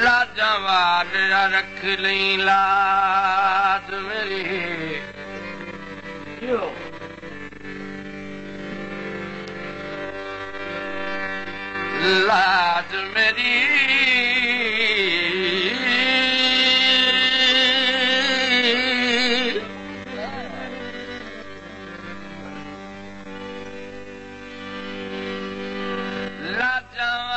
लाजवाब रख ली लाज मेरी लाज मेरी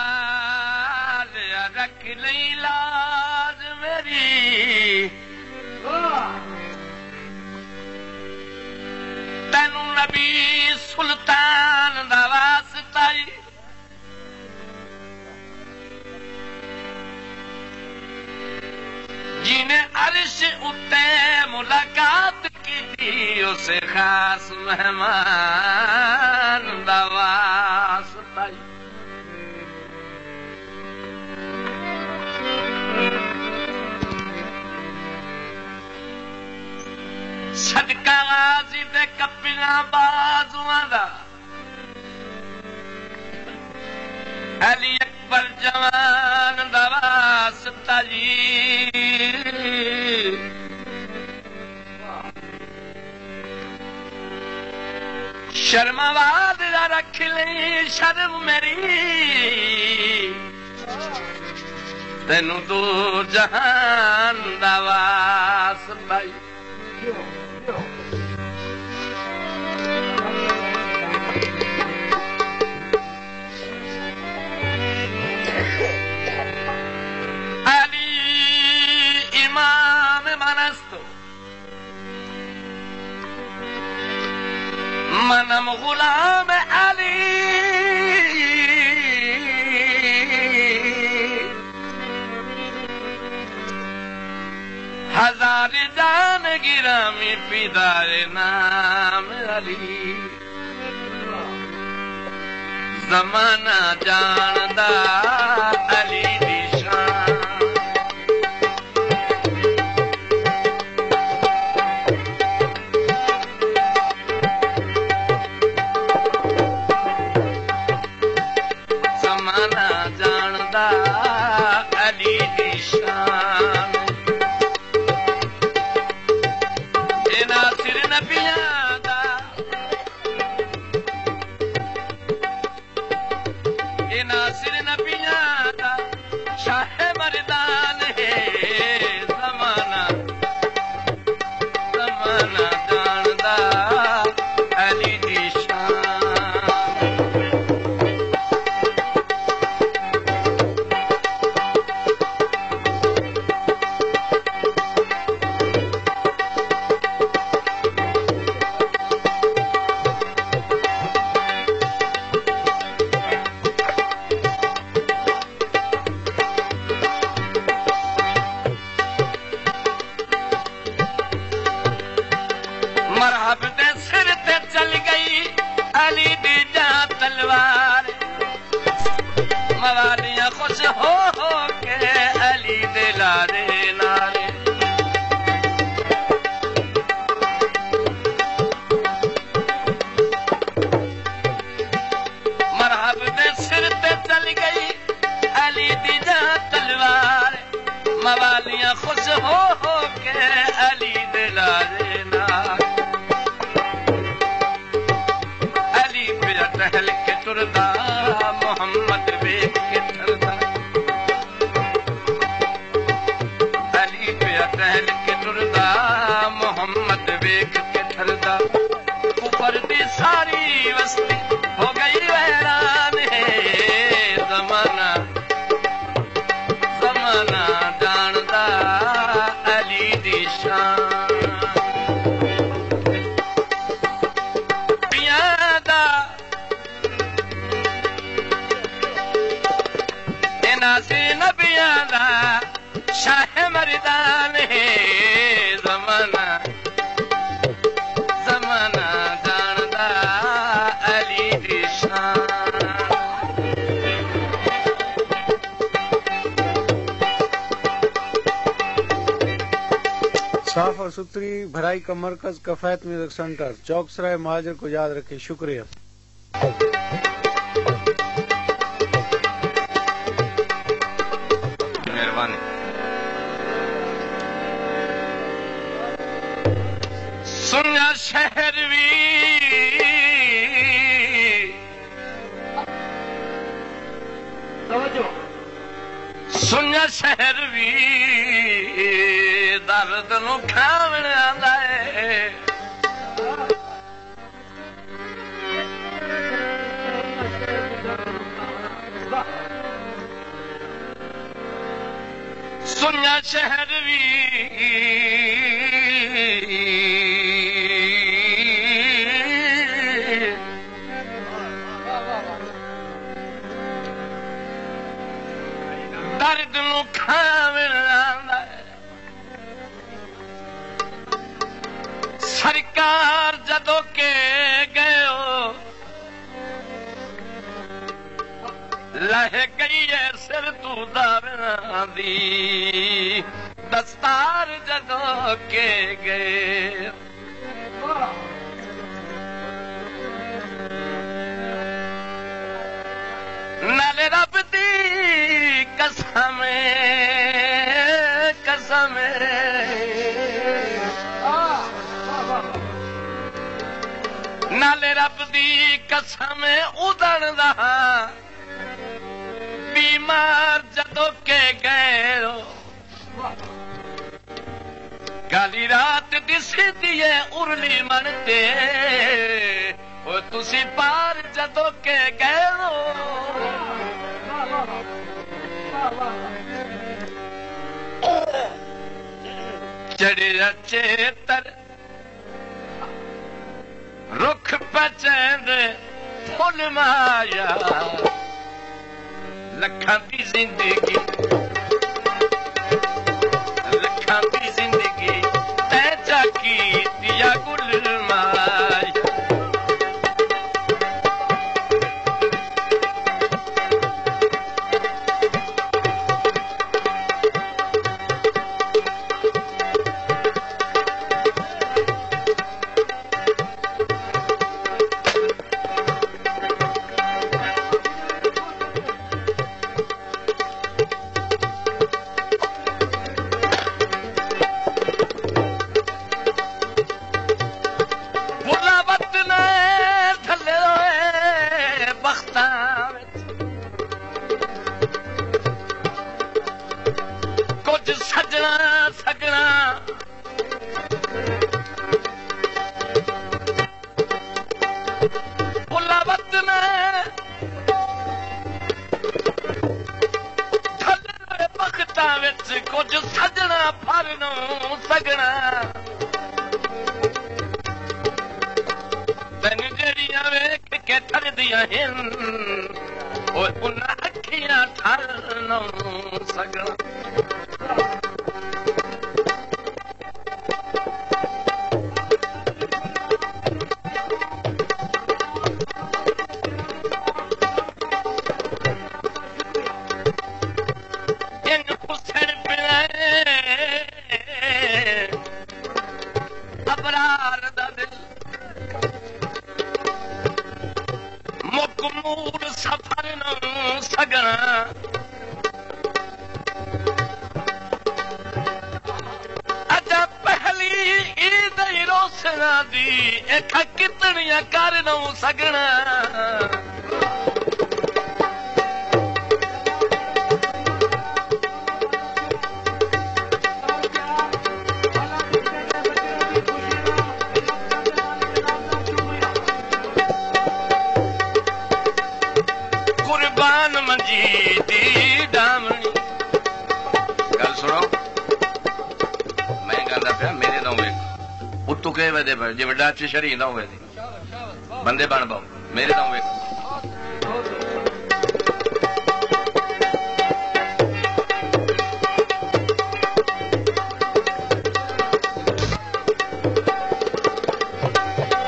लाजवाब रख ली लाज मेरी तेनू नबी सुल्तान दा वास्ता जिन्हें अर्श उत्ते मुलाकात की थी उसे खास मेहमान दा वास्ता सदका गाजी दे कपिया बाजुआं दा अली अकबर जवान दा वास्ता जी शर्मावाद रख ली शर्म मेरी तेनू दो जहान दा वास्ता अली इमाम मनस्तो मनम गुलाम अली हजार जान गिरामी पिदारे नाम अली जमाना जानदा अली दी शान जमाना जानदा अली दी शान नासिर नबियां दा नासिर नबियां दा शाह मर्दान है जमाना जमाना जानदा अली दी मवालियां खुश हो के अली दे लारे नारे मरहब दे सिर ते चल गई अली दी जा तलवार मवालियां खुश हो के अली दे लारे नारे अली पे टहल के तुरदा मोहम्मद वेख के थरदा अली पे टहल के तुरदा मोहम्मद वेख के थरदा ऊपर दी सारी वस्ती हो गई हैरान है जमाना जमाना जानदा अली दी शान नबियां दा शाह मर्दान है जमाना जमाना जानदा अली दी शान साफ और सुथरी भराई का मरकज कफायत म्यूजिक सेंटर चौक सराय महाजर को याद रखे। शुक्रिया। मेहरबानी। सुना शहर भी सुना शहर भी दर्द नूं खावण आंदा है। सुना शहर भी दर्द नूं खावण आंदा है। सरकार जदों के गयो लह गई है सिर तू दावना दी। दस्तार जदों के गए नाले रब दी कसम कसम नाले रब दी कसम उदण दा बीमार जदों के गए काली रात दिसी दिए उरली मनते ओ तुसी पार जदों के गए चढ़िया चेतर रुख पचैंद फुल माया लखां दी जिंदगी लखां दी जिंदगी तै जाकी दिया गुल माया। कुछ सजना फर नूं सगना तेन जड़ियां वेख के ठरदियां हिन और उन्हां अखियां ठर नूं सगना। कितनियां कर नूं सगना कुर्बान मंजी दी डामनी। गल सुनो मैं गल पिया मेरे तो वेख उत्तू कह वे जे वड्डा अच्छी शरी ना होवे बंदे बन पाओ मेरे तो वेख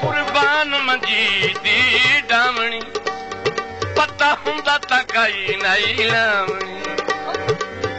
कुर्बान मंजी दी डामनी पता हुंदा तां कई नहीं लावनी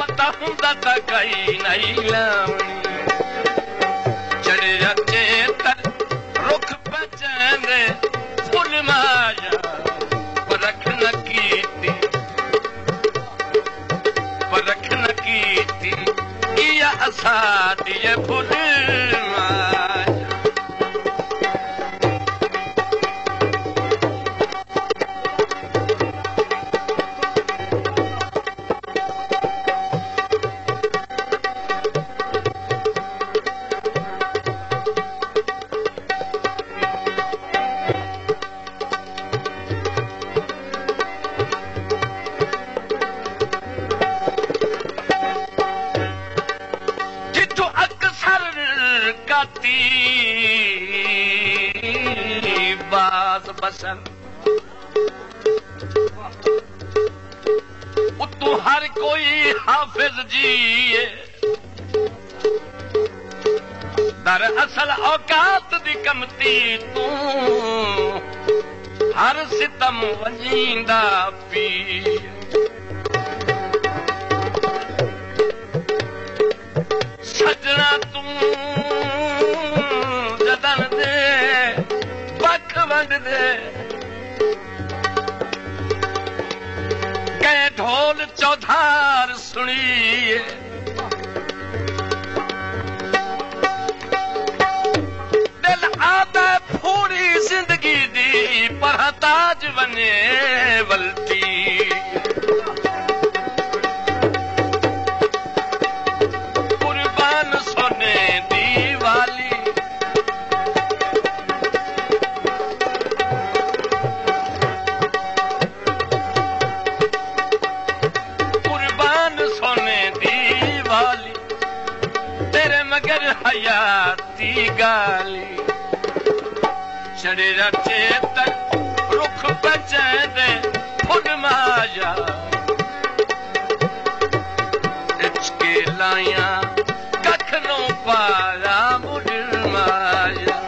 पता हुंदा तां कई नहीं लावनी। छड़िया चेतर रुख पचैंदे फुल माया परख न कीती किया असादी फुल माया बाज बसन उतू हर कोई हाफिज जी दर असल औकात दी कमती तू हर सितम वजींदा पी सजना तू जदन दे बख वंड दे गए ढोल चौधार सुनिए दिल आदा पूरी जिंदगी दी पर ताज बने वलती कुर्बान सोने दी वाली कुर्बान सोने दी वाली तेरे मगर हयाती गाली छड़े चेतन रुख बचैंदे फुल माया इचके लाया कख नो पाया मुड़ माया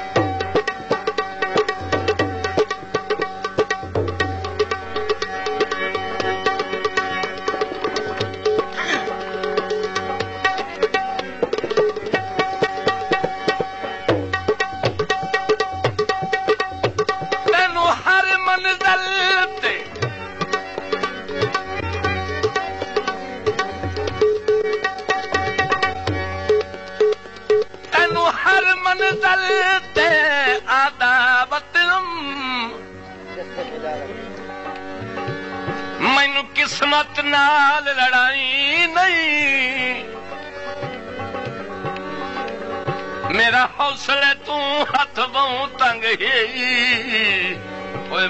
मैनू किस्मत नाल लड़ाई नहीं मेरा हौसले तू हथ बहु तंग ही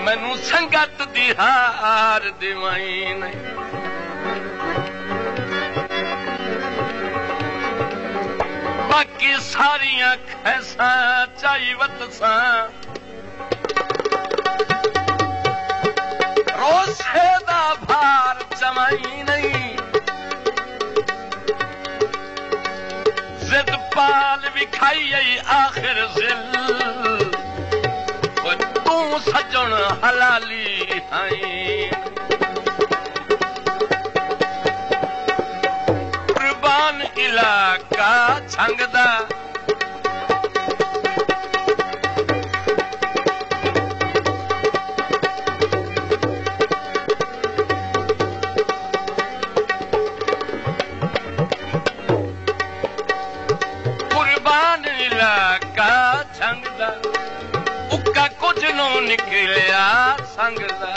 मैनू संगत दी हार दिवाई नहीं बाकी सारियां खैसा चाहिवत सा रोसे दा भार जमाई नहीं जिद पाल विखाई आखिर जिल तू सजन हलाली हाई कुर्बान इलाका छंगदा उक्का कुछ नो निकलिया संग दा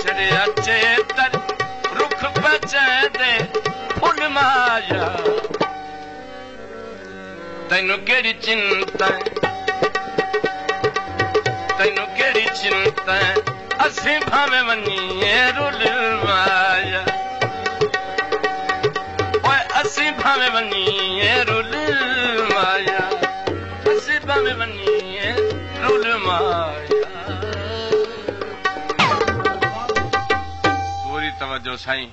छड़िया चेतर रुख बचैंदे फुल माया तैनू केड़ी चिंता असी भावे वनीए रुल माया असी भावे वनीए रुल माया में बनिए रुल माया पूरी तवज्जो साईं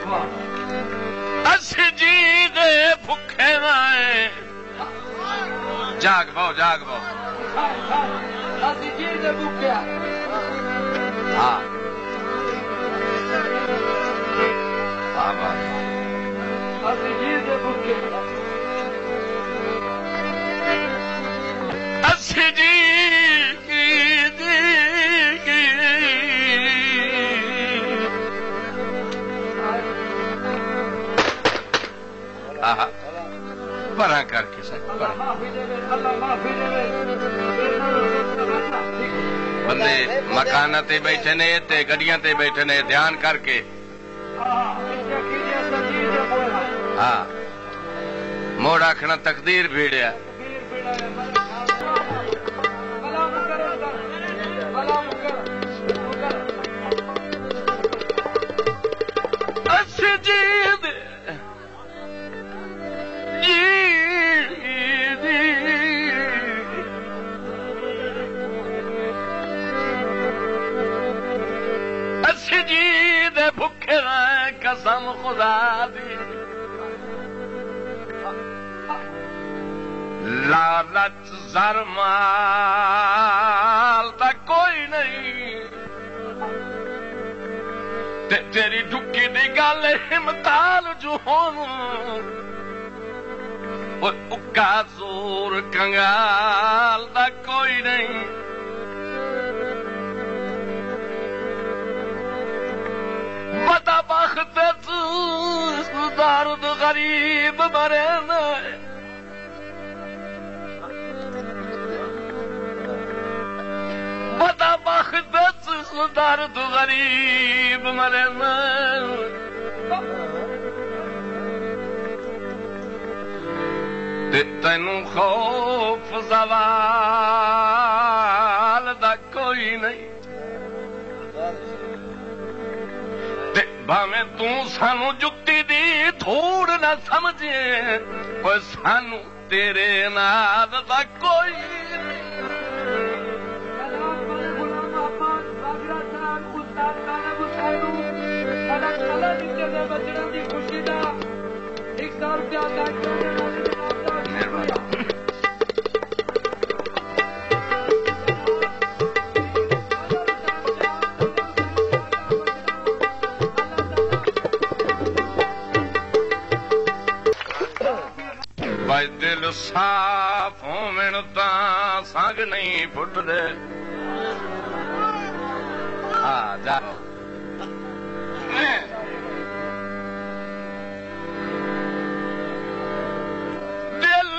अस जी दे भुखे वाए जाग पाओ अस जी दे भुखे हाँ बाबा अस जी दे भुखे अस जी परा करके बंदे मकान ते बैठे ने ते गड्डियां ते बैठे ने ध्यान करके हाँ मोड़ आखना तकदीर भीड़िया कसम खुदा दी लालच ज़र माल दा कोई नहीं ते तेरी ढुक्की दी गल हिमताल जो होन उक्का जोर कंगाल दा कोई नहीं बता बख्त दर्द गरीब मरे न बता बख्त दर्द गरीब मरे न तेनू खौफ ज़वाल दा कोई नहीं भावें तू सानू जुत्ती दी धूड़ न समझे पर सानू तेरे नाल दा कोई दिल साफ होवेन तां संग नहीं फुटदे हाँ जा दिल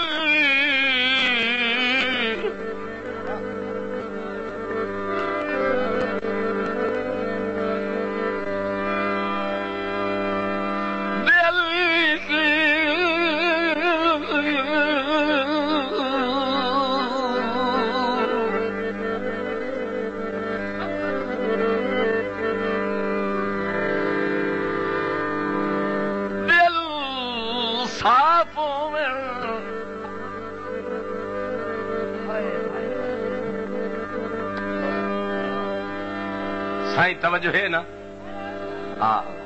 साईं तवज्जो है ना हाँ